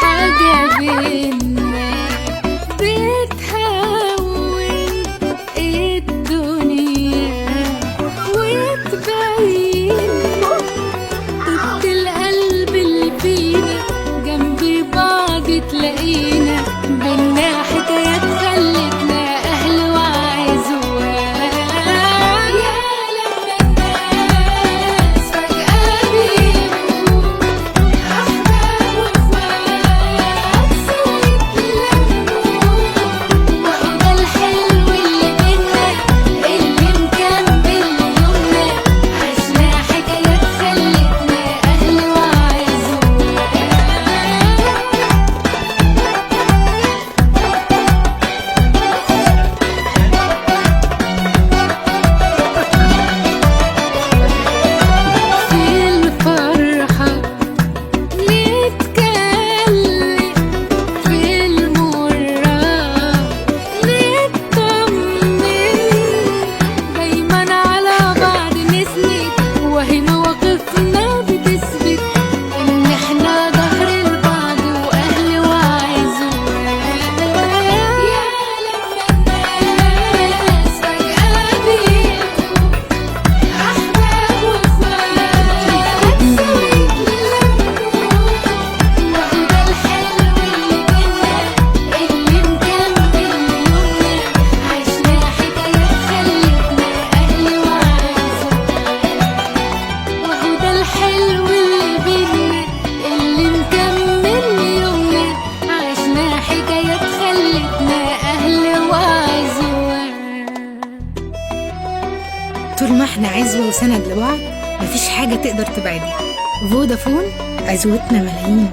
حاجه بينا بتهون الدنيا وتبين طبت القلب اللي فينا جنب بعض تلاقينا بينا حكايات خلتنا أهل وعزوة. يا لما الناس فجأة بيبقوا أحباب وإخوات سوا يتلموا، وهو ده الحلو اللي بينا اللي مكمل يومنا، عشنا حكايات خلتنا أهل وعزوة. في الفرحة نتكلم، في المرة نطمن، دايما على بعض نسند، وهي مواقفنا بتثبت إن احنا ظهر لبعض وأهل وعزوة. يا لما الناس فجأة بيبقوا أحباب وإخوات سوا يتلموا، وهو ده الحلو اللي بينا اللي مكمل يومنا، عشنا حكايات خلتنا أهل وعزوة. وهو ده الحلو اللي بينا اللي مكمل يومنا، عشنا حكايات خلتنا أهل وعزوة. طول ما احنا عزوة وسند لبعض مفيش حاجة تقدر تبعدنا. فودافون، عزوتنا ملايين.